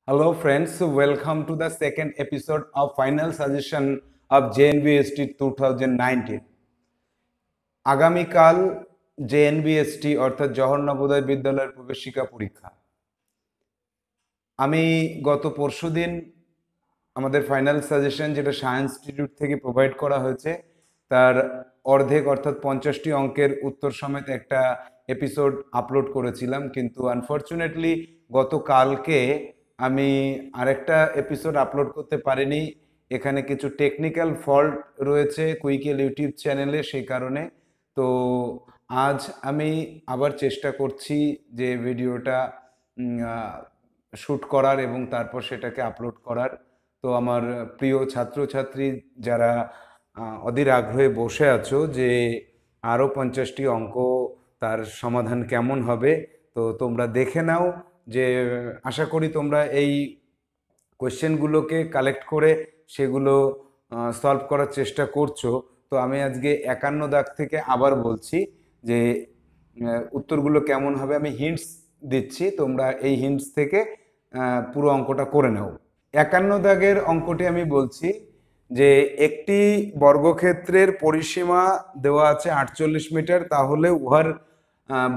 Hello friends, welcome to the second episode of final suggestion of JNBST 2019. আগামীকাল JNBST অর্থাৎ জওহর নবোদয় বিদ্যালয়ের প্রবেশিকা পরীক্ষা। আমি গত পরশুদিন আমাদের ফাইনাল সাজেশন যেটা সায়েন্স ইনস্টিটিউট থেকে প্রোভাইড করা হয়েছে তার অর্ধেক অর্থাৎ 50টি অঙ্কের উত্তর সমেত একটা এপিসোড আপলোড করেছিলাম, কিন্তু আনফর্চুনেটলি গতকালকে আমি আরেকটা এপিসোড আপলোড করতে পারিনি। এখানে কিছু টেকনিক্যাল ফল্ট রয়েছে কুইকেল ইউটিউব চ্যানেলে, সেই কারণে। তো আজ আমি আবার চেষ্টা করছি যে ভিডিওটা শ্যুট করার এবং তারপর সেটাকে আপলোড করার। তো আমার প্রিয় ছাত্রছাত্রী যারা অধীর আগ্রহে বসে আছো যে আরও 50টি অঙ্ক তার সমাধান কেমন হবে, তো তোমরা দেখে নাও। যে আশা করি তোমরা এই কোয়েশ্চেনগুলোকে কালেক্ট করে সেগুলো সলভ করার চেষ্টা করছো। তো আমি আজকে 51 দাগ থেকে আবার বলছি যে উত্তরগুলো কেমন হবে আমি হিন্টস দিচ্ছি, তোমরা এই হিন্টস থেকে পুরো অঙ্কটা করে নাও। 51 দাগের অঙ্কটি আমি বলছি যে একটি বর্গক্ষেত্রের পরিসীমা দেওয়া আছে 48 মিটার, তাহলে উহার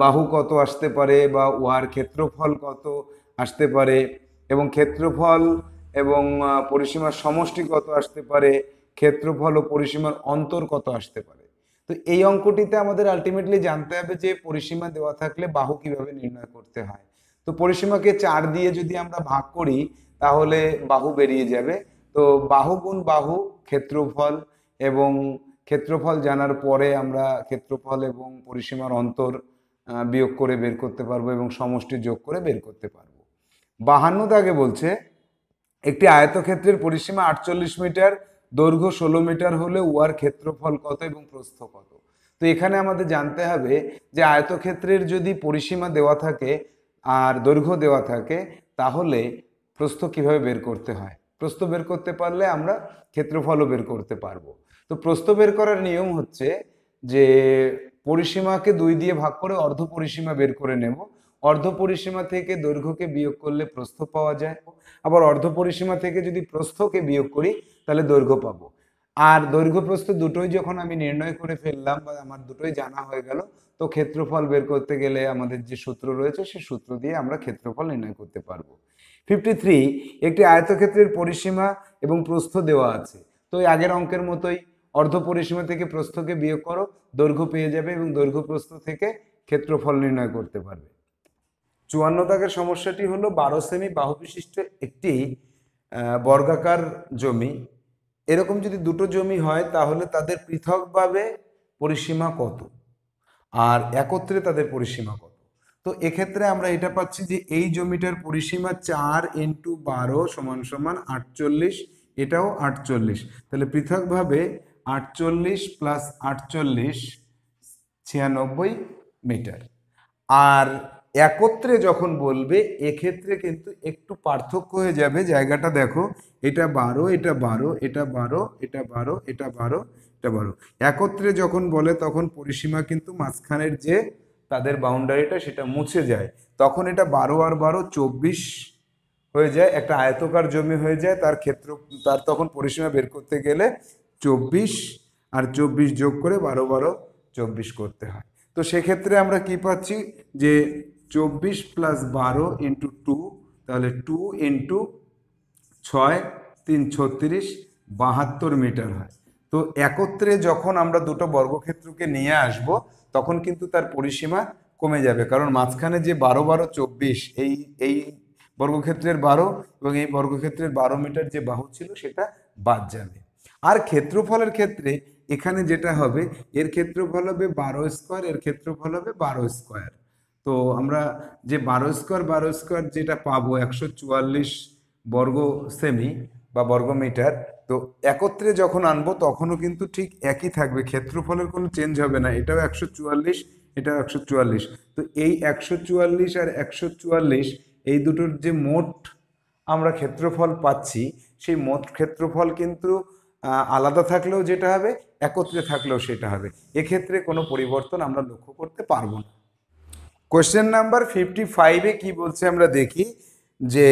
বাহু কত আসতে পারে বা উহার ক্ষেত্রফল কত আসতে পারে, এবং ক্ষেত্রফল এবং পরিসীমার সমষ্টি কত আসতে পারে, ক্ষেত্রফল ও পরিসীমার অন্তর কত আসতে পারে। তো এই অঙ্কটিতে আমাদের আলটিমেটলি জানতে হবে যে পরিসীমা দেওয়া থাকলে বাহু কিভাবে নির্ণয় করতে হয়। তো পরিসীমাকে 4 দিয়ে যদি আমরা ভাগ করি তাহলে বাহু বেরিয়ে যাবে। তো বাহু গুণ বাহু ক্ষেত্রফল, এবং ক্ষেত্রফল জানার পরে আমরা ক্ষেত্রফল এবং পরিসীমার অন্তর বিয়োগ করে বের করতে পারবো এবং সমষ্টি যোগ করে বের করতে পারবো। 52 দাগে বলছে একটি আয়তক্ষেত্রের পরিসীমা 48 মিটার, দৈর্ঘ্য 16 মিটার হলে উহার ক্ষেত্রফল কত এবং প্রস্থ কত। তো এখানে আমাদের জানতে হবে যে আয়তক্ষেত্রের যদি পরিসীমা দেওয়া থাকে আর দৈর্ঘ্য দেওয়া থাকে তাহলে প্রস্থ কিভাবে বের করতে হয়। প্রস্থ বের করতে পারলে আমরা ক্ষেত্রফলও বের করতে পারবো। তো প্রস্থ বের করার নিয়ম হচ্ছে যে পরিসীমাকে 2 দিয়ে ভাগ করে অর্ধ পরিসীমা বের করে নেব। অর্ধ পরিসীমা থেকে দৈর্ঘ্যকে বিয়োগ করলে প্রস্থ পাওয়া যায়, আবার অর্ধ পরিসীমা থেকে যদি প্রস্থকে বিয়োগ করি তাহলে দৈর্ঘ্য পাবো। আর দৈর্ঘ্য প্রস্থ দুটোই যখন আমি নির্ণয় করে ফেললাম বা আমার দুটোই জানা হয়ে গেল, তো ক্ষেত্রফল বের করতে গেলে আমাদের যে সূত্র রয়েছে সেই সূত্র দিয়ে আমরা ক্ষেত্রফল নির্ণয় করতে পারবো। 53, একটি আয়তক্ষেত্রের পরিসীমা এবং প্রস্থ দেওয়া আছে। তো এই আগের অঙ্কের মতোই অর্ধ পরিসীমা থেকে প্রস্থকে বিয়োগ করো, দৈর্ঘ্য পেয়ে যাবে এবং দৈর্ঘ্য প্রস্থ থেকে ক্ষেত্রফল নির্ণয় করতে পারবে। 54 দাগের সমস্যাটি হলো 12 সেমি বাহু বিশিষ্ট একটি বর্গাকার জমি। এরকম যদি দুটো জমি হয় তাহলে তাদের পৃথকভাবে পরিসীমা কত আর একত্রে তাদের পরিসীমা কত। তো এক্ষেত্রে আমরা এটা পাচ্ছি যে এই জমিটার পরিসীমা 4 × 12 = 48, এটাও 48, তাহলে পৃথকভাবে 48 + 48 96 মিটার। আর একত্রে যখন বলবে এক্ষেত্রে কিন্তু একটু পার্থক্য হয়ে যাবে, জায়গাটা দেখো, এটা 12, এটা 12, এটা 12, এটা 12, এটা 12, এটা 12। একত্রে যখন বলে তখন পরিসীমা কিন্তু মাঝখানের যে তাদের বাউন্ডারিটা সেটা মুছে যায়, তখন এটা 12 আর 12 24 হয়ে যায়, একটা আয়তকার জমি হয়ে যায়। তার তখন পরিসীমা বের করতে গেলে 24 আর 24 যোগ করে 12 12 24 করতে হয়। তো সেক্ষেত্রে আমরা কি পাচ্ছি যে 24 + 12 × 2, তাহলে 2 × 6 3 36 72 মিটার হয়। তো একত্রে যখন আমরা দুটো বর্গক্ষেত্রকে নিয়ে আসব তখন কিন্তু তার পরিসীমা কমে যাবে, কারণ মাঝখানে যে 12 12 24 এই এই বর্গক্ষেত্রের 12 এবং এই বর্গক্ষেত্রের 12 মিটার যে বাহু ছিল সেটা বাদ যাবে। আর ক্ষেত্রফলের ক্ষেত্রে এখানে যেটা হবে, এর ক্ষেত্রফল হবে 12², এর ক্ষেত্রফল হবে 12²। তো আমরা যে 12² যেটা পাবো 144 বর্গ সেমি বা বর্গ মিটার। তো একত্রে যখন আনবো তখনও কিন্তু ঠিক একই থাকবে, ক্ষেত্রফলের কোনো চেঞ্জ হবে না, এটাও 144, এটাও 144। তো এই 144 আর 144 এই দুটোর যে মোট আমরা ক্ষেত্রফল পাচ্ছি সেই মোট ক্ষেত্রফল কিন্তু আলাদা থাকলেও যেটা হবে, একত্রে থাকলেও সেটা হবে। এক্ষেত্রে কোনো পরিবর্তন আমরা লক্ষ্য করতে পারবো না। কোশ্চেন নাম্বার 55-এ কি বলছে আমরা দেখি যে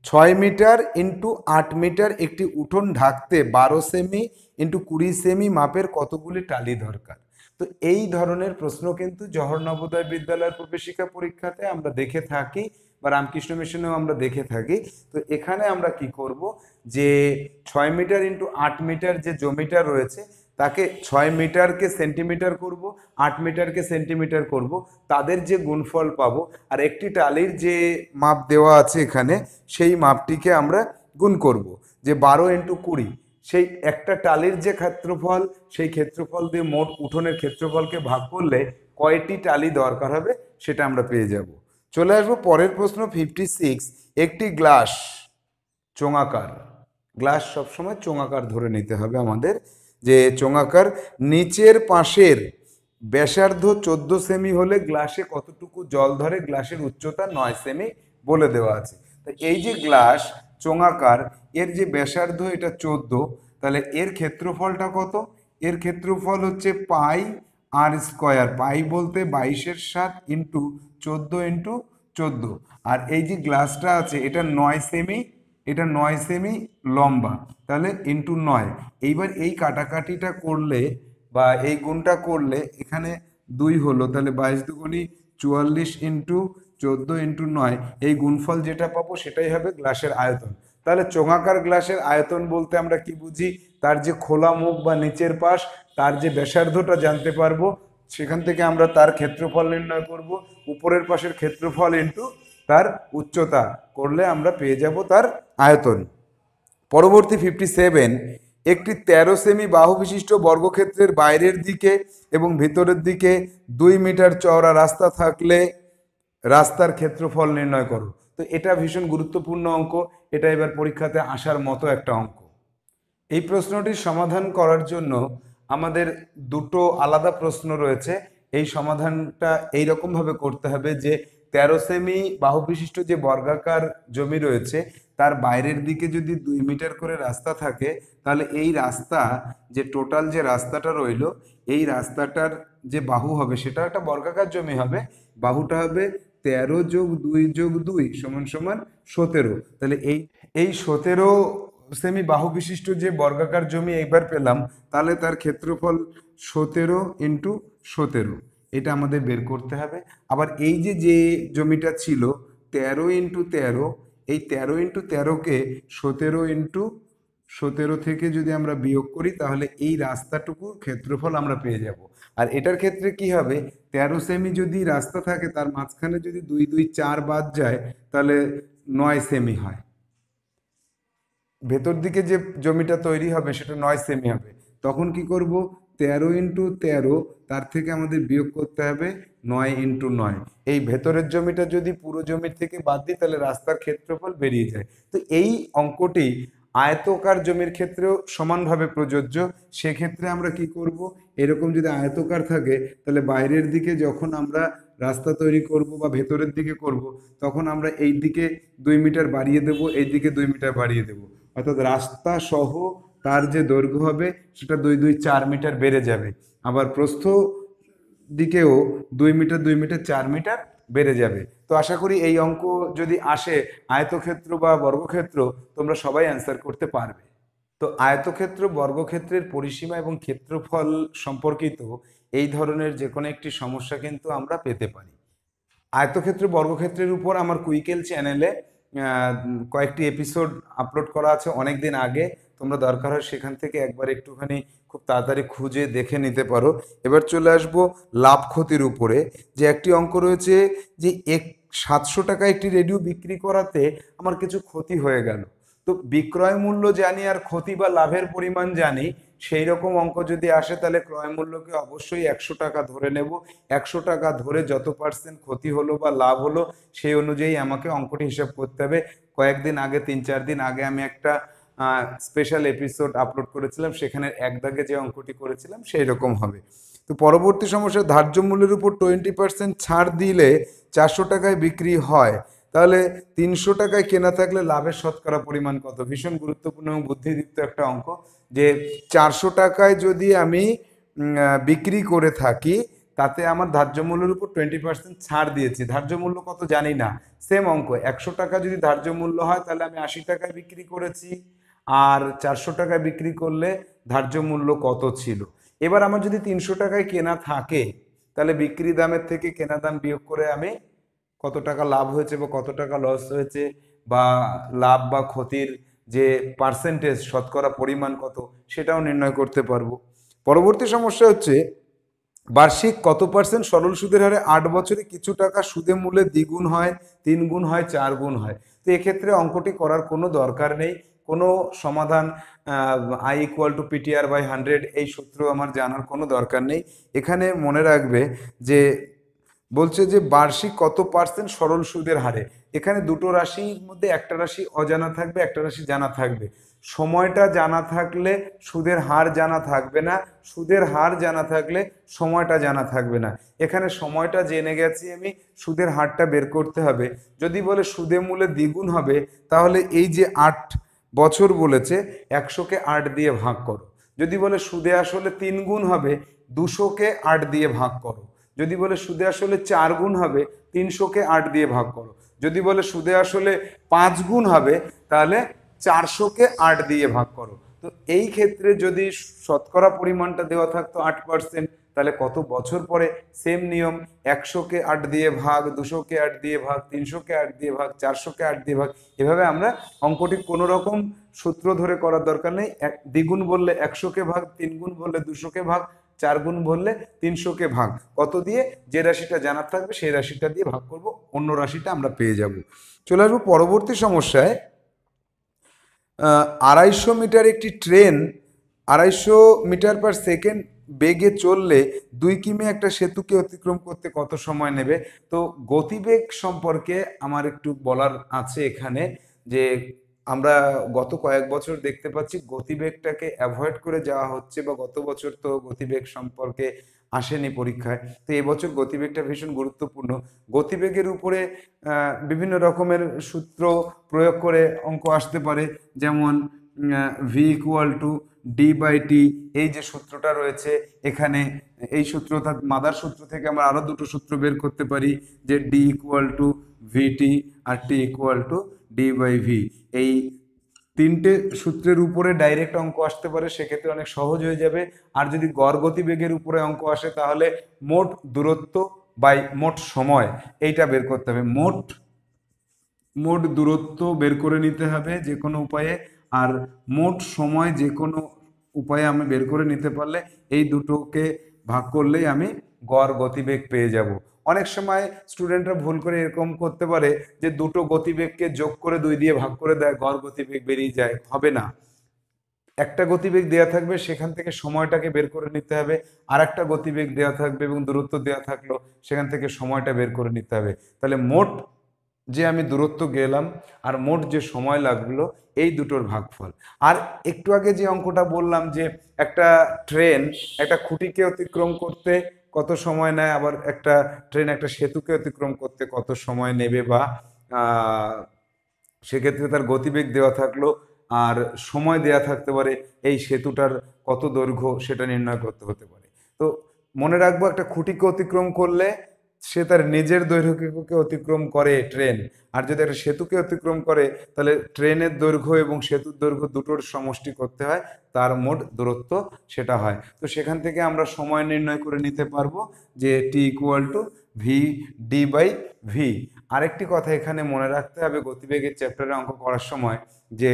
6 মিটার ইন্টু 8 মিটার একটি উঠোন ঢাকতে 12 সেমি ইন্টু 20 সেমি মাপের কতগুলি টালি দরকার। তো এই ধরনের প্রশ্ন কিন্তু জওহর নবোদয় বিদ্যালয়ের প্রবেশিকা পরীক্ষাতে আমরা দেখে থাকি বা রামকৃষ্ণ মিশনেও আমরা দেখে থাকি। তো এখানে আমরা কি করব, যে 6 মিটার ইন্টু 8 মিটার যে জমিটা রয়েছে তাকে 6 মিটারকে সেন্টিমিটার করব, 8 মিটারকে সেন্টিমিটার করব, তাদের যে গুণফল পাবো আর একটি টালির যে মাপ দেওয়া আছে এখানে সেই মাপটিকে আমরা গুণ করব, যে 12 ইন্টু 20, সেই একটা টালির যে ক্ষেত্রফল সেই ক্ষেত্রফল দিয়ে মোট উঠোনের ক্ষেত্রফলকে ভাগ করলে কয়টি টালি দরকার হবে সেটা আমরা পেয়ে যাব। চলে আসবো পরের প্রশ্ন 56। একটি গ্লাস চোঙাকার, গ্লাস সবসময় চোঙাকার ধরে নিতে হবে আমাদের, যে চোঙাকার নিচের পাশের ব্যাসার্ধ 14 সেমি হলে গ্লাসে কতটুকু জল ধরে, গ্লাসের উচ্চতা 9 সেমি বলে দেওয়া আছে। তো এই যে গ্লাস চোঙাকার, এর যে ব্যাসার্ধ এটা 14, তাহলে এর ক্ষেত্রফলটা কত? এর ক্ষেত্রফল হচ্ছে পাই আর স্কোয়ার, পাই বলতে 22/7 ইন্টু 14 ইন্টু 14। আর এই যে গ্লাসটা আছে এটা 9 সেমি, এটা 9 সেমি লম্বা, তাহলে ইন্টু 9। এইবার এই কাটাকাটিটা করলে বা এই গুণটা করলে এখানে 2 হলো, তাহলে 22×2 = 44 ইন্টু 14 ইন্টু 9, এই গুণফল যেটা পাবো সেটাই হবে গ্লাসের আয়তন। তাহলে চোঙাকার গ্লাসের আয়তন বলতে আমরা কি বুঝি, তার যে খোলা মুখ বা নিচের পাশ, তার যে ব্যাসার্ধটা জানতে পারবো, সেখান থেকে আমরা তার ক্ষেত্রফল নির্ণয় করব, উপরের পাশের ক্ষেত্রফল ইন্টু তার উচ্চতা করলে আমরা পেয়ে যাব তার আয়তন। পরবর্তী 57। একটি 13 সেমি বাহু বিশিষ্ট বর্গক্ষেত্রের বাইরের দিকে এবং ভিতরের দিকে 2 মিটার চওড়া রাস্তা থাকলে রাস্তার ক্ষেত্রফল নির্ণয় করো। তো এটা ভীষণ গুরুত্বপূর্ণ অঙ্ক, এটা এবার পরীক্ষাতে আসার মতো একটা অঙ্ক। এই প্রশ্নটির সমাধান করার জন্য আমাদের দুটো আলাদা প্রশ্ন রয়েছে। এই সমাধানটা এইরকমভাবে করতে হবে যে 13 সেমি বাহু বিশিষ্ট যে বর্গাকার জমি রয়েছে তার বাইরের দিকে যদি 2 মিটার করে রাস্তা থাকে, তাহলে এই রাস্তা যে টোটাল যে রাস্তাটা রইলো, এই রাস্তাটার যে বাহু হবে সেটা একটা বর্গাকার জমি হবে, বাহুটা হবে 13+2+2 = 17। তাহলে এই 17 সেমি বাহু বিশিষ্ট যে বর্গাকার জমি এইবার পেলাম, তাহলে তার ক্ষেত্রফল 17 × 17, এটা আমাদের বের করতে হবে। আবার এই যে যে জমিটা ছিল 13 × 13, এই 13 × 13কে 17 × 17 থেকে যদি আমরা বিয়োগ করি তাহলে এই রাস্তাটুকুর ক্ষেত্রফল আমরা পেয়ে যাব। আর এটার ক্ষেত্রে কি হবে, 13 সেমি যদি রাস্তা থাকে তার মাঝখানে যদি 2 2 4 বাদ যায় তাহলে 9 সেমি হয়। ভেতর দিকে যে জমিটা তৈরি হবে সেটা 9 সেমি হবে। তখন কি করব, 13 × 13, তার থেকে আমাদের বিয়োগ করতে হবে 9 × 9। এই ভেতরের জমিটা যদি পুরো জমির থেকে বাদ দিই তাহলে রাস্তার ক্ষেত্রফল বেরিয়ে যায়। তো এই অঙ্কটি আয়তকার জমির ক্ষেত্রেও সমানভাবে প্রযোজ্য। সেক্ষেত্রে আমরা কি করব, এরকম যদি আয়তকার থাকে তাহলে বাইরের দিকে যখন আমরা রাস্তা তৈরি করব বা ভেতরের দিকে করব, তখন আমরা এই দিকে 2 মিটার বাড়িয়ে দেব, এই দিকে 2 মিটার বাড়িয়ে দেব, অর্থাৎ রাস্তা সহ তার যে দৈর্ঘ্য হবে সেটা 2 2 4 মিটার বেড়ে যাবে। আবার প্রস্থ দিকেও 2 মিটার 2 মিটার 4 মিটার বেড়ে যাবে। তো আশা করি এই অঙ্ক যদি আসে আয়তক্ষেত্র বা বর্গক্ষেত্র, তোমরা সবাই অ্যান্সার করতে পারবে। তো আয়তক্ষেত্র বর্গক্ষেত্রের পরিসীমা এবং ক্ষেত্রফল সম্পর্কিত এই ধরনের যে কোনো একটি সমস্যা কিন্তু আমরা পেতে পারি। আয়তক্ষেত্র বর্গক্ষেত্রের উপর আমার কুইকেল চ্যানেলে কয়েকটি এপিসোড আপলোড করা আছে অনেক দিন আগে, তোমরা দরকার হয় সেখান থেকে একবার একটুখানি খুব তাড়াতাড়ি খুঁজে দেখে নিতে পারো। এবার চলে আসবো লাভ ক্ষতির উপরে, যে একটি অঙ্ক রয়েছে যে 700 টাকা একটি রেডিও বিক্রি করাতে আমার কিছু ক্ষতি হয়ে গেল। তো বিক্রয় মূল্য জানি আর ক্ষতি বা লাভের পরিমাণ জানি, সেই রকম অঙ্ক যদি আসে তাহলে ক্রয় মূল্যকে অবশ্যই 100 টাকা ধরে নেব। 100 টাকা ধরে যত পার্সেন্ট ক্ষতি হলো বা লাভ হলো সেই অনুযায়ী আমাকে অঙ্কটি হিসাব করতে হবে। কয়েকদিন আগে 3 4 দিন আগে আমি একটা স্পেশাল এপিসোড আপলোড করেছিলাম, সেখানে এক দাগে যে অঙ্কটি করেছিলাম সেই রকম হবে। তো পরবর্তী সমস্যা, ধার্য মূল্যের উপর 20% ছাড় দিলে 400 টাকায় বিক্রি হয়, তাহলে 300 টাকায় কেনা থাকলে লাভের শতকরা পরিমাণ কত? ভীষণ গুরুত্বপূর্ণ এবং বুদ্ধিদীপ্ত একটা অঙ্ক, যে 400 টাকায় যদি আমি বিক্রি করে থাকি তাতে আমার ধার্য মূল্যের উপর 20% ছাড় দিয়েছি। ধার্য মূল্য কত জানি না, সেম অঙ্ক, 100 টাকা যদি ধার্য মূল্য হয় তাহলে আমি 80 টাকায় বিক্রি করেছি, আর 400 টাকায় বিক্রি করলে ধার্য মূল্য কত ছিল। এবার আমার যদি 300 টাকায় কেনা থাকে তাহলে বিক্রি দামের থেকে কেনা দাম বিয়োগ করে আমি কত টাকা লাভ হয়েছে বা কত টাকা লস হয়েছে, বা লাভ বা ক্ষতির যে পার্সেন্টেজ, শতকরা পরিমাণ কত, সেটাও নির্ণয় করতে পারবো। পরবর্তী সমস্যা হচ্ছে, বার্ষিক কত পার্সেন্ট সরল সুদের হারে 8 বছরে কিছু টাকা সুদে মূল্যে দ্বিগুণ হয়, 3 গুণ হয়, 4 গুণ হয়। তো এক্ষেত্রে অঙ্কটি করার কোনো দরকার নেই, কোনো সমাধান I = PTR/100 এই সূত্র আমার জানার কোনো দরকার নেই। এখানে মনে রাখবে যে বলছে যে বার্ষিক কত পার্সেন্ট সরল সুদের হারে, এখানে দুটো রাশির মধ্যে একটা রাশি অজানা থাকবে, একটা রাশি জানা থাকবে। সময়টা জানা থাকলে সুদের হার জানা থাকবে না, সুদের হার জানা থাকলে সময়টা জানা থাকবে না। এখানে সময়টা জেনে গেছি আমি, সুদের হারটা বের করতে হবে। যদি বলে সুদে মূল্যে দ্বিগুণ হবে, তাহলে এই যে 8 বছর বলেছে, 100কে 8 দিয়ে ভাগ করো। যদি বলে সুদে আসলে 3 গুণ হবে, 200কে 8 দিয়ে ভাগ করো। যদি বলে সুদে আসলে 4 গুণ হবে, 300কে 8 দিয়ে ভাগ করো। যদি বলে সুদে আসলে 5 গুণ হবে, তাহলে 400কে 8 দিয়ে ভাগ করো। তো এই ক্ষেত্রে যদি শতকরা পরিমাণটা দেওয়া থাকতো 8%, তাহলে কত বছর পরে সেম নিয়ম, 100কে 8 দিয়ে ভাগ, 200কে 8 দিয়ে ভাগ, 300কে 8 দিয়ে ভাগ, 400কে 8 দিয়ে ভাগ। এভাবে আমরা অঙ্কটি কোনো রকম সূত্র ধরে করার দরকার নেই। দ্বিগুণ বললে 100কে ভাগ, 3 গুণ বললে 200কে ভাগ, 4 গুণ বললে 300কে ভাগ, কত দিয়ে, যে রাশিটা জানার থাকবে সেই রাশিটা দিয়ে ভাগ করব, অন্য রাশিটা আমরা পেয়ে যাব। চলে আসবো পরবর্তী সমস্যায়। 250 মিটার একটি ট্রেন 250 মিটার পার সেকেন্ড বেগে চললে 2 কিমি একটা সেতুকে অতিক্রম করতে কত সময় নেবে। তো গতিবেগ সম্পর্কে আমার একটু বলার আছে এখানে, যে আমরা গত কয়েক বছর দেখতে পাচ্ছি গতিবেগটাকে অ্যাভয়েড করে যাওয়া হচ্ছে, বা গত বছর তো গতিবেগ সম্পর্কে আসেনি পরীক্ষায়, তো এবছর গতিবেগটা ভীষণ গুরুত্বপূর্ণ। গতিবেগের উপরে বিভিন্ন রকমের সূত্র প্রয়োগ করে অঙ্ক আসতে পারে, যেমন V = D/T, এই যে সূত্রটা রয়েছে এখানে, এই সূত্র অর্থাৎ মাদার সূত্র থেকে আমরা আরো দুটো সূত্র বের করতে পারি, যে D = VT আর T = D/V। এই তিনটে সূত্রের উপরে ডাইরেক্ট অঙ্ক আসতে পারে, সেক্ষেত্রে অনেক সহজ হয়ে যাবে। আর যদি গড় গতিবেগের উপরে অঙ্ক আসে, তাহলে মোট দূরত্ব বাই মোট সময়, এইটা বের করতে হবে। মোট দূরত্ব বের করে নিতে হবে যে কোনো উপায়ে, আর মোট সময় যে কোনো উপায়ে আমি বের করে নিতে পারলে এই দুটোকে ভাগ করলেই আমি গড় গতিবেগ পেয়ে যাব। অনেক সময় স্টুডেন্টরা ভুল করে এরকম করতে পারে যে দুটো গতিবেগকে যোগ করে 2 দিয়ে ভাগ করে দেয়, গড় গতিবেগ বেরিয়ে যায়। হবে না, একটা গতিবেগ দেওয়া থাকবে, সেখান থেকে সময়টাকে বের করে নিতে হবে। আর একটা গতিবেগ দেওয়া থাকবে এবং দূরত্ব দেওয়া থাকলো, সেখান থেকে সময়টা বের করে নিতে হবে। তাহলে মোট যে আমি দূরত্ব গেলাম আর মোট যে সময় লাগলো, এই দুটোর ভাগফল। আর একটু আগে যে অঙ্কটা বললাম, যে একটা ট্রেন একটা খুঁটিকে অতিক্রম করতে কত সময় নেয়, আবার একটা ট্রেন একটা সেতুকে অতিক্রম করতে কত সময় নেবে, বা সেক্ষেত্রে তার গতিবেগ দেওয়া থাকলো আর সময় দেওয়া থাকতে পারে, এই সেতুটার কত দৈর্ঘ্য সেটা নির্ণয় করতে হতে পারে। তো মনে রাখবো, একটা খুঁটিকে অতিক্রম করলে সে তার নিজের দৈর্ঘ্যকে অতিক্রম করে ট্রেন, আর যদি একটা সেতুকে অতিক্রম করে, তাহলে ট্রেনের দৈর্ঘ্য এবং সেতুর দৈর্ঘ্য দুটোর সমষ্টি করতে হয়, তার মোট দূরত্ব সেটা হয়। তো সেখান থেকে আমরা সময় নির্ণয় করে নিতে পারবো, যে T = VD/V। আরেকটি কথা এখানে মনে রাখতে হবে গতিবেগের চ্যাপ্টারে অঙ্ক করার সময়, যে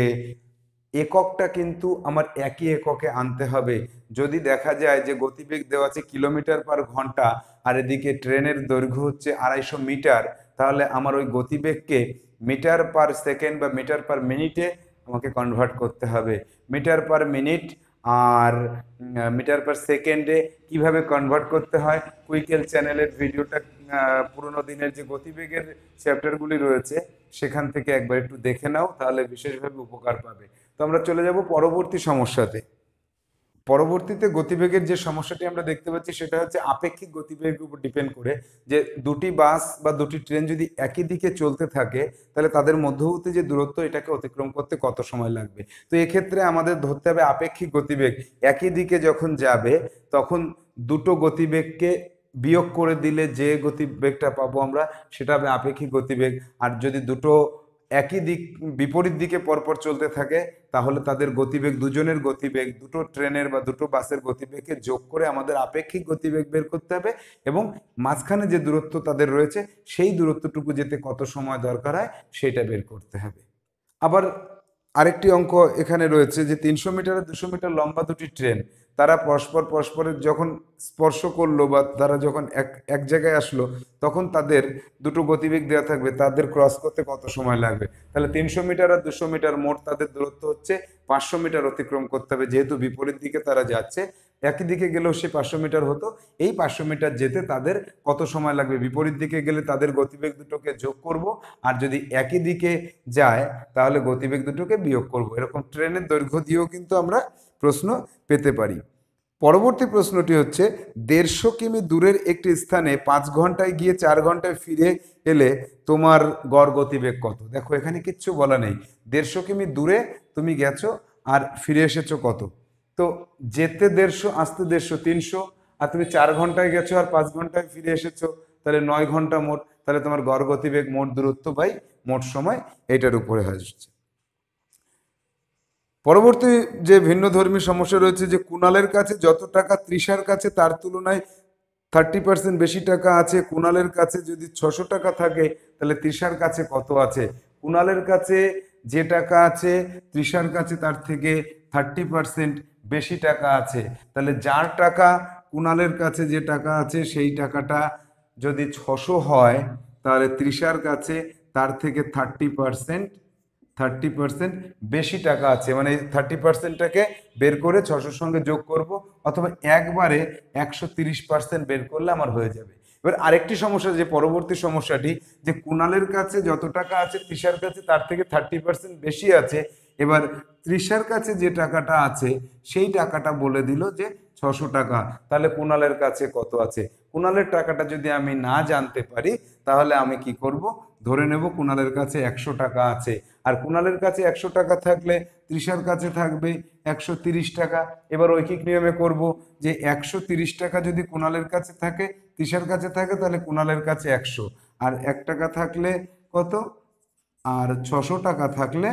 এককটা কিন্তু আমার একই এককে আনতে হবে। যদি দেখা যায় যে গতিবেগ দেওয়া আছে কিলোমিটার/ঘন্টা, আর এদিকে ট্রেনের দৈর্ঘ্য হচ্ছে 250 মিটার, তাহলে আমার ওই গতিবেগকে মিটার/সেকেন্ড বা মিটার/মিনিটে আমাকে কনভার্ট করতে হবে। মিটার/মিনিট আর মিটার/সেকেন্ডে কিভাবে কনভার্ট করতে হয়, কুইকেল চ্যানেলের ভিডিওটা, পুরোনো দিনের যে গতিবেগের চ্যাপ্টারগুলি রয়েছে সেখান থেকে একবার একটু দেখে নাও, তাহলে বিশেষভাবে উপকার পাবে। তো আমরা চলে যাব পরবর্তী সমস্যাতে। পরবর্তীতে গতিবেগের যে সমস্যাটি আমরা দেখতে পাচ্ছি, সেটা হচ্ছে আপেক্ষিক গতিবেগের উপর ডিপেন্ড করে, যে দুটি বাস বা দুটি ট্রেন যদি একই দিকে চলতে থাকে, তাহলে তাদের মধ্যবর্তী যে দূরত্ব, এটাকে অতিক্রম করতে কত সময় লাগবে। তো এক্ষেত্রে আমাদের ধরতে হবে আপেক্ষিক গতিবেগ একই দিকে যখন যাবে, তখন দুটো গতিবেগকে বিয়োগ করে দিলে যে গতিবেগটা পাবো আমরা সেটা হবে আপেক্ষিক গতিবেগ। আর যদি দুটো একই দিক বিপরীত দিকে পরপর চলতে থাকে তাহলে তাদের গতিবেগ, দুজনের গতিবেগ, দুটো ট্রেনের বা দুটো বাসের গতিবেগকে যোগ করে আমাদের আপেক্ষিক গতিবেগ বের করতে হবে এবং মাঝখানে যে দূরত্ব তাদের রয়েছে সেই দূরত্বটুকু যেতে কত সময় দরকার হয় সেটা বের করতে হবে। আবার আরেকটি অঙ্ক এখানে রয়েছে যে 300 মিটার আর 200 মিটার লম্বা দুটি ট্রেন, তারা পরস্পরের যখন স্পর্শ করলো বা তারা যখন এক এক জায়গায় আসলো তখন তাদের দুটো গতিবেগ দেওয়া থাকবে, তাদের ক্রস করতে কত সময় লাগবে। তাহলে 300 মিটার আর 200 মিটার মোট তাদের দূরত্ব হচ্ছে 500 মিটার অতিক্রম করতে হবে, যেহেতু বিপরীত দিকে তারা যাচ্ছে। একই দিকে গেলেও সে 500 মিটার হতো, এই 500 মিটার যেতে তাদের কত সময় লাগবে, বিপরীত দিকে গেলে তাদের গতিবেগ দুটোকে যোগ করব, আর যদি একই দিকে যায় তাহলে গতিবেগ দুটোকে বিয়োগ করব। এরকম ট্রেনের দৈর্ঘ্য দিয়েও কিন্তু আমরা প্রশ্ন পেতে পারি। পরবর্তী প্রশ্নটি হচ্ছে 150 কিমি দূরের একটি স্থানে 5 ঘন্টায় গিয়ে 4 ঘন্টায় ফিরে এলে তোমার গড় গতিবেগ কত। দেখো এখানে কিচ্ছু বলা নেই, 150 কিমি দূরে তুমি গেছো আর ফিরে এসেছো কত। তো যেতে 150, আসতে 150, 300, আর তুমি 4 ঘন্টায় গেছো আর 5 ঘন্টায় ফিরে এসেছো, তাহলে 9 ঘন্টা মোট। তাহলে তোমার গড় গতিবেগ মোট দূরত্ব বাই মোট সময়, এটার উপরে আসছে। পরবর্তী যে ভিন্নধর্মী সমস্যা রয়েছে যে কুণালের কাছে যত টাকা তৃষার কাছে তার তুলনায় 30% বেশি টাকা আছে, কুণালের কাছে যদি 600 টাকা থাকে তাহলে তৃষার কাছে কত আছে। কুণালের কাছে যে টাকা আছে তৃষার কাছে তার থেকে 30% বেশি টাকা আছে, তাহলে যার টাকা কুণালের কাছে যে টাকা আছে সেই টাকাটা যদি 600 হয় তাহলে তৃষার কাছে তার থেকে 30% বেশি টাকা আছে, মানে 30%টাকে বের করে 600-র সঙ্গে যোগ করব, অথবা একবারে 130% বের করলে আমার হয়ে যাবে। এবার আরেকটি সমস্যা, যে পরবর্তী সমস্যাটি, যে কুণালের কাছে যত টাকা আছে তৃষার কাছে তার থেকে 30% বেশি আছে। এবার তৃষার কাছে যে টাকাটা আছে সেই টাকাটা বলে দিল যে 600 টাকা, তাহলে কুণালের কাছে কত আছে। কুণালের টাকাটা যদি আমি না জানতে পারি তাহলে আমি কি করব, ধরে নেব কুণালের কাছে 100 টাকা আছে, আর কুণালের কাছে 100 টাকা থাকলে তৃষার কাছে থাকবে 130 টাকা। এবার ঐকিক নিয়মে করব যে 130 টাকা যদি কুণালের কাছে থাকে তৃষার কাছে থাকে তাহলে কুণালের কাছে 100, আর 1 টাকা থাকলে কত, আর 600 টাকা থাকলে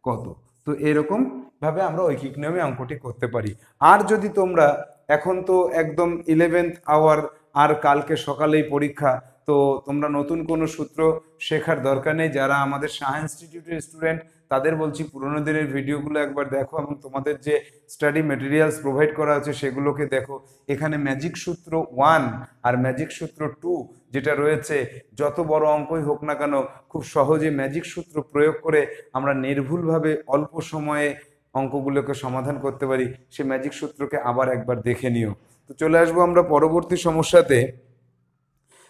কত। তো এরকম ভাবে আমরা ঐকিক নিয়মে অঙ্কটি করতে পারি। আর যদি তোমরা, এখন তো একদম 11th আওয়ার, আর কালকে সকালেই পরীক্ষা, তো তোমরা নতুন কোনো সূত্র শেখার দরকার নেই। যারা আমাদের সাহা ইনস্টিটিউটের স্টুডেন্ট তাদের বলছি পুরোনো দিনের ভিডিওগুলো একবার দেখো এবং তোমাদের যে স্টাডি মেটেরিয়ালস প্রোভাইড করা আছে সেগুলোকে দেখো। এখানে ম্যাজিক সূত্র 1 আর ম্যাজিক সূত্র 2 যেটা রয়েছে, যত বড় অঙ্কই হোক না কেন খুব সহজে ম্যাজিক সূত্র প্রয়োগ করে আমরা নির্ভুলভাবে অল্প সময়ে অঙ্কগুলোকে সমাধান করতে পারি। সে ম্যাজিক সূত্রকে আবার একবার দেখে নিও। তো চলে আসবো আমরা পরবর্তী সমস্যাতে,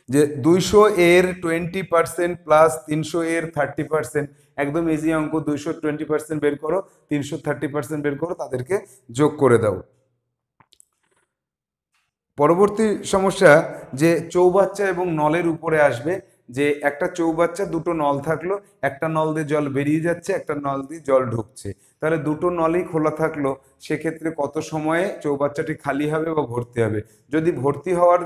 যে 200 এর 20% প্লাস 300 এর 30%, একদম ইজি অঙ্ক। 200 20% বের করো, 300 30% বের করো, তাদেরকে যোগ করে দাও। পরবর্তী সমস্যা, যে চৌবাচ্চা এবং নলের উপরে আসবে, যে একটা চৌবাচ্চা দুটো নল থাকলো, একটা নল দিয়ে জল বেরিয়ে যাচ্ছে, একটা নল দিয়ে জল ঢুকছে, তাহলে দুটো নলই খোলা থাকলো, সেক্ষেত্রে কত সময়ে চৌবাচ্চাটি খালি হবে বা ভর্তি হবে। যদি ভর্তি হওয়ার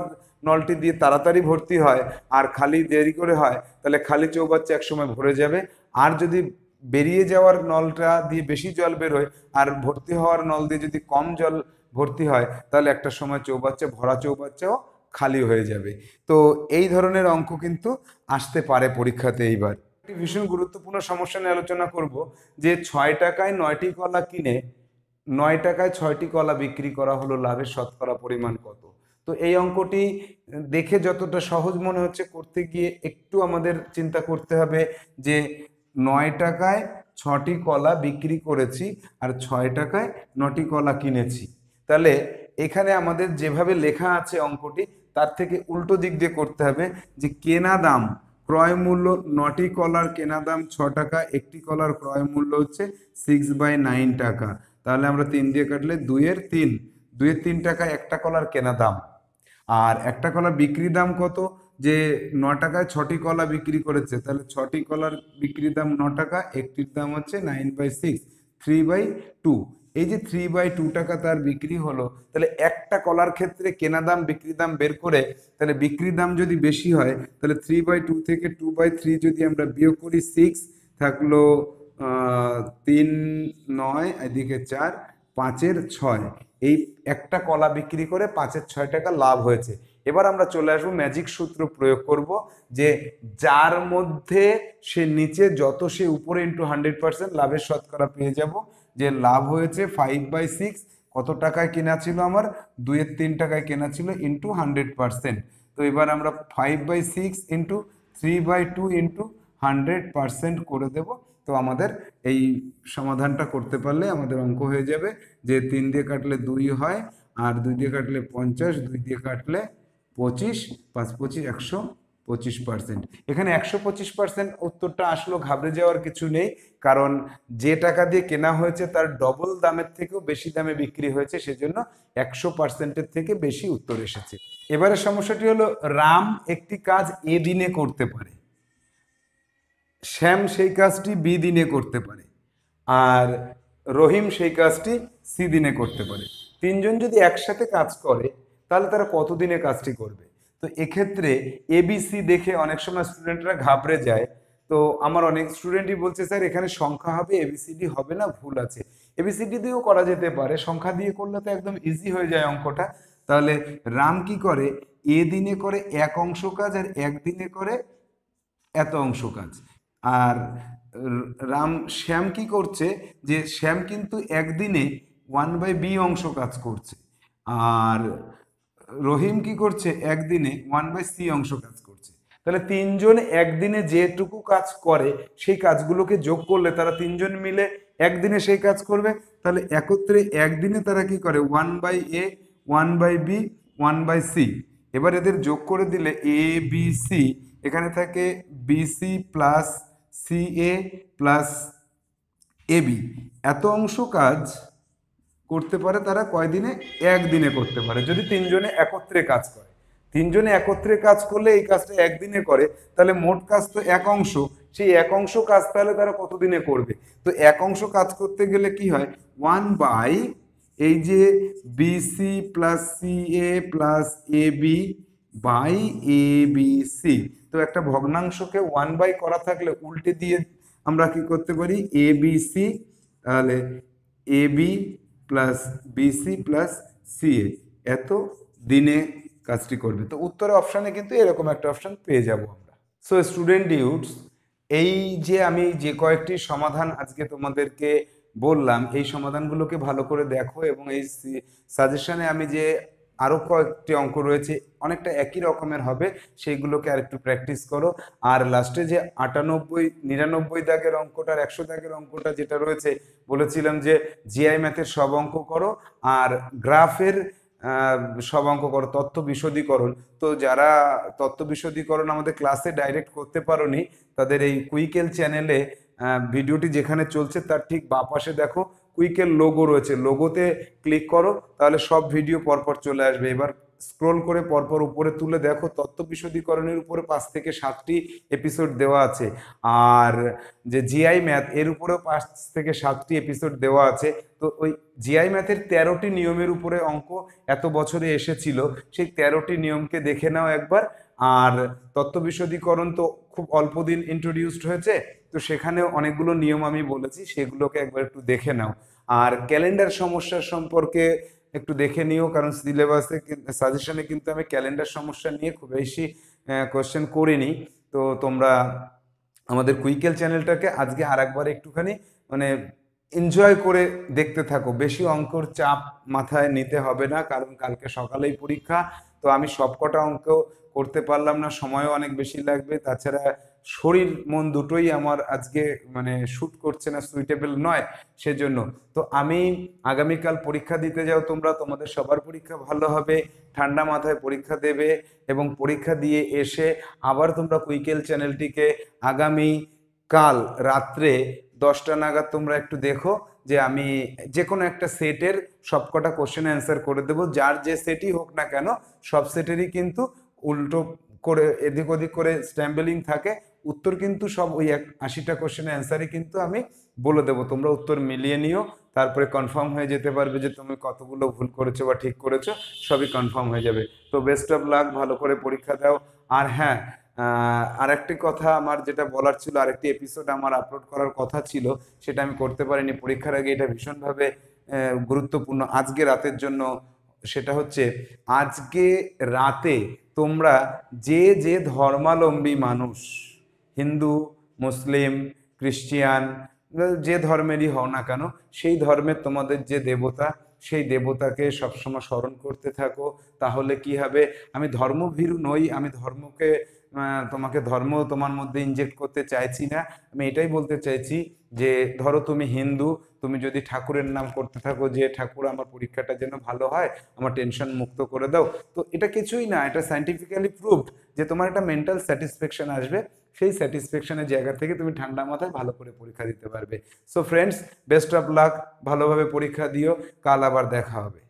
নলটি দিয়ে তাড়াতাড়ি ভর্তি হয় আর খালি দেরি করে হয় তাহলে খালি চৌবাচ্চা একসময় ভরে যাবে। আর যদি বেরিয়ে যাওয়ার নলটা দিয়ে বেশি জল বেরোয় আর ভর্তি হওয়ার নল দিয়ে যদি কম জল ভর্তি হয় তাহলে একটা সময় চৌবাচ্চা, ভরা চৌবাচ্চাও খালি হয়ে যাবে। তো এই ধরনের অঙ্ক কিন্তু আসতে পারে পরীক্ষাতে। এইবার একটি ভীষণ গুরুত্বপূর্ণ সমস্যা নিয়ে আলোচনা করব, যে 6 টাকায় 9টি কলা কিনে 9 টাকায় 6টি কলা বিক্রি করা হলো, লাভের শতকরা পরিমাণ কত। তো এই অঙ্কটি দেখে যতটা সহজ মনে হচ্ছে, করতে গিয়ে একটু আমাদের চিন্তা করতে হবে, যে 9 টাকায় 6টি কলা বিক্রি করেছি আর 6 টাকায় 9টি কলা কিনেছি। তাহলে এখানে আমাদের যেভাবে লেখা আছে অঙ্কটি তার থেকে উল্টো দিক দিয়ে করতে হবে, যে কেনা দাম, ক্রয় মূল্য 9টি কলার কেনা দাম 6 টাকা, একটি কলার ক্রয় মূল্য হচ্ছে 6/9 টাকা। তাহলে আমরা 3 দিয়ে কাটলে 2 এর 3 টাকায় একটা কলার কেনা দাম, আর একটা কলার বিক্রি দাম কত, যে 9 টাকায় 6টি কলা বিক্রি করেছে, তাহলে 6টি কলার বিক্রি দাম 9 টাকা, একটির দাম হচ্ছে 9/6, 3/2। এই যে 3/2 টাকা তার বিক্রি হলো, তাহলে একটা কলার ক্ষেত্রে কেনা দাম বিক্রি দাম বের করে, তাহলে বিক্রি দাম যদি বেশি হয় তাহলে 3/2 থেকে 2/3 যদি আমরা বিয়োগ করি 6 থাকলো 3, 9 এদিকে 4, 5-এর 6, এই একটা কলা বিক্রি করে 5-এর 6 টাকা লাভ হয়েছে। এবার আমরা চলে আসবো ম্যাজিক সূত্র প্রয়োগ করব, যে যার মধ্যে সে নিচে যত সে উপরে ইন্টু 100% লাভের শতকরা পেয়ে যাব। যে লাভ হয়েছে 5/6, কত টাকায় কেনা ছিল আমার, 2-3 টাকায় কেনা ছিল ইন্টু 100%। তো এবার আমরা 5/6 ইন্টু 3/2 ইন্টু 100% করে দেব। তো আমাদের এই সমাধানটা করতে পারলে আমাদের অঙ্ক হয়ে যাবে, যে 3 দিয়ে কাটলে 2 হয়, আর 2 দিয়ে কাটলে 50, 2 দিয়ে কাটলে 25, 5-25 125%। এখানে 125% উত্তরটা আসলো, ঘাবড়ে যাওয়ার কিছু নেই, কারণ যে টাকা দিয়ে কেনা হয়েছে তার ডবল দামের থেকেও বেশি দামে বিক্রি হয়েছে, সেজন্য 100%-এর থেকে বেশি উত্তর এসেছে। এবারের সমস্যাটি হলো, রাম একটি কাজ এ দিনে করতে পারে, শ্যাম সেই কাজটি বি দিনে করতে পারে, আর রহিম সেই কাজটি সি দিনে করতে পারে। তিনজন যদি একসাথে কাজ করে তাহলে তারা কত দিনে কাজটি করবে? তো এক্ষেত্রে এবিসি দেখে অনেক সময় স্টুডেন্টরা ঘাবড়ে যায়। তো আমার অনেক স্টুডেন্টই বলছে, স্যার এখানে সংখ্যা হবে, এবিসিডি হবে না, ভুল আছে। এবিসিডি দিয়েও করা যেতে পারে, সংখ্যা দিয়ে করলে তো একদম ইজি হয়ে যায় অঙ্কটা। তাহলে রাম কি করে, এ দিনে করে এক অংশ কাজ, আর একদিনে করে এত অংশ কাজ। আর শ্যাম কি করছে, যে শ্যাম কিন্তু একদিনে 1/b অংশ কাজ করছে, আর রহিম কি করছে, একদিনে 1/c অংশ কাজ করছে। তাহলে তিনজন একদিনে যেটুকু কাজ করে সেই কাজগুলোকে যোগ করলে তারা তিনজন মিলে একদিনে সেই কাজ করবে। তাহলে একত্রে একদিনে তারা কি করে, 1/a, 1/b, 1/c। এবার এদের যোগ করে দিলে এ বি সি, এখানে থাকে BC plus CA plus AB, এত অংশ কাজ করতে পারে তারা কয়দিনে, একদিনে করতে পারে, যদি তিনজনে একত্রে কাজ করে। তিনজনে একত্রে কাজ করলে এই কাজটা একদিনে করে, তাহলে মোট কাজ তো এক অংশ, সেই এক অংশ কাজ তাহলে তারা কতদিনে করবে? তো এক অংশ কাজ করতে গেলে কি হয়, 1/, এই যে BC plus CA plus AB by A B C. তো একটা ভগ্নাংশকে 1/, করা থাকলে উল্টে দিয়ে আমরা কি করতে পারি, এ বি সি, তাহলে A B plus BC plus CA এত দিনে কাজটি করবে। তো উত্তরে অপশানে কিন্তু এরকম একটা অপশান পেয়ে যাব আমরা। সো স্টুডেন্ট ডিউটস, এই যে আমি যে কয়েকটি সমাধান আজকে তোমাদেরকে বললাম, এই সমাধানগুলোকে ভালো করে দেখো, এবং এই সাজেশনে আমি যে আরো কয়েকটি অঙ্ক রয়েছে অনেকটা একই রকমের হবে, সেইগুলোকে আর একটু প্র্যাকটিস করো। আর লাস্টে যে 98, 99 দাগের অঙ্কটার 100 দাগের অঙ্কটা যেটা রয়েছে, বলেছিলাম যে জিআই ম্যাথের সব অঙ্ক করো, আর গ্রাফের সব অঙ্ক করো, তথ্য বিশদীকরণ। তো যারা তথ্য বিশদীকরণ আমাদের ক্লাসে ডাইরেক্ট করতে পারোনি, তাদের এই কুইকেল চ্যানেলে ভিডিওটি যেখানে চলছে তার ঠিক বাঁ পাশে দেখো কুইকের লোগো রয়েছে, লোগোতে ক্লিক করো, তাহলে সব ভিডিও পরপর চলে আসবে। এবার স্ক্রোল করে পরপর উপরে তুলে দেখো, তথ্য বিশদীকরণের উপরে 5 থেকে 7টি এপিসোড দেওয়া আছে, আর যে জিআই ম্যাথ এর উপরেও 5 থেকে 7টি এপিসোড দেওয়া আছে। তো ওই জিআই ম্যাথের 13টি নিয়মের উপরে অঙ্ক এত বছরে এসেছিল, সেই 13টি নিয়মকে দেখে নাও একবার। আর তথ্য বিশদীকরণ তো খুব অল্প দিন ইন্ট্রোডিউসড হয়েছে, তো সেখানে অনেকগুলো নিয়ম আমি বলেছি, সেগুলোকে একবার একটু দেখে নাও। আর ক্যালেন্ডার সমস্যার সম্পর্কে একটু দেখে নিও, কারণ সিলেবাসে সাজেশনে কিন্তু আমি ক্যালেন্ডার সমস্যা নিয়ে খুব বেশি কোশ্চেন করিনি। তো তোমরা আমাদের কুইকেল চ্যানেলটাকে আজকে আর একবার একটুখানি মানে এনজয় করে দেখতে থাকো, বেশি অঙ্কর চাপ মাথায় নিতে হবে না, কারণ কালকে সকালেই পরীক্ষা। তো আমি সবকটা অঙ্ক করতে পারলাম না, সময়ও অনেক বেশি লাগবে, তাছাড়া শরীর মন দুটোই আমার আজকে মানে শুট করছে না, সুইটেবল নয়, সেজন্য। তো আমি আগামীকাল পরীক্ষা দিতে যাও তোমরা, তোমাদের সবার পরীক্ষা ভালো হবে, ঠান্ডা মাথায় পরীক্ষা দেবে, এবং পরীক্ষা দিয়ে এসে আবার তোমরা কুইকেল চ্যানেলটিকে আগামী কাল রাত্রে 10টা নাগাদ তোমরা একটু দেখো, যে আমি যে কোনো একটা সেটের সবকটা কোশ্চেন অ্যান্সার করে দেবো, যার যে সেটই হোক না কেন, সব সেটেরই কিন্তু উল্টো করে এদিক ওদিক করে স্ট্যাম্বেলিং থাকে, উত্তর কিন্তু সব ওই 80টা কোশ্চেনের অ্যান্সারই কিন্তু আমি বলে দেবো, তোমরা উত্তর মিলিয়ে নিও, তারপরে কনফার্ম হয়ে যেতে পারবে যে তুমি কতগুলো ভুল করেছো বা ঠিক করেছো, সবই কনফার্ম হয়ে যাবে। তো বেস্ট অফ লাক, ভালো করে পরীক্ষা দাও। আর হ্যাঁ, আরেকটি কথা আমার যেটা বলার ছিল, আরেকটি এপিসোড আমার আপলোড করার কথা ছিল, সেটা আমি করতে পারিনি পরীক্ষার আগে। এটা ভীষণভাবে গুরুত্বপূর্ণ আজকে রাতের জন্য। সেটা হচ্ছে, আজকে রাতে তোমরা যে যে ধর্মাবলম্বী মানুষ, হিন্দু, মুসলিম, খ্রিস্টিয়ান, যে ধর্মেরই হও না কেন, সেই ধর্মের তোমাদের যে দেবতা, সেই দেবতাকে সবসময় স্মরণ করতে থাকো। তাহলে কি হবে, আমি ধর্মভীরু নই, আমি ধর্মকে তোমাকে ধর্ম তোমার মধ্যে ইনজেক্ট করতে চাইছি না। আমি এটাই বলতে চাইছি যে ধরো তুমি হিন্দু, তুমি যদি ঠাকুরের নাম করতে থাকো যে ঠাকুর আমার পরীক্ষাটা যেন ভালো হয়, আমার টেনশন মুক্ত করে দাও, তো এটা কিছুই না, এটা সায়েন্টিফিক্যালি প্রুভড যে তোমার একটা মেন্টাল স্যাটিসফ্যাকশন আসবে। সেই স্যাটিসফ্যাকশনের জায়গা থেকে তুমি ঠান্ডা মাথায় ভালো করে পরীক্ষা দিতে পারবে। So friends, best of luck, ভালোভাবে পরীক্ষা দিও, কাল আবার দেখা হবে।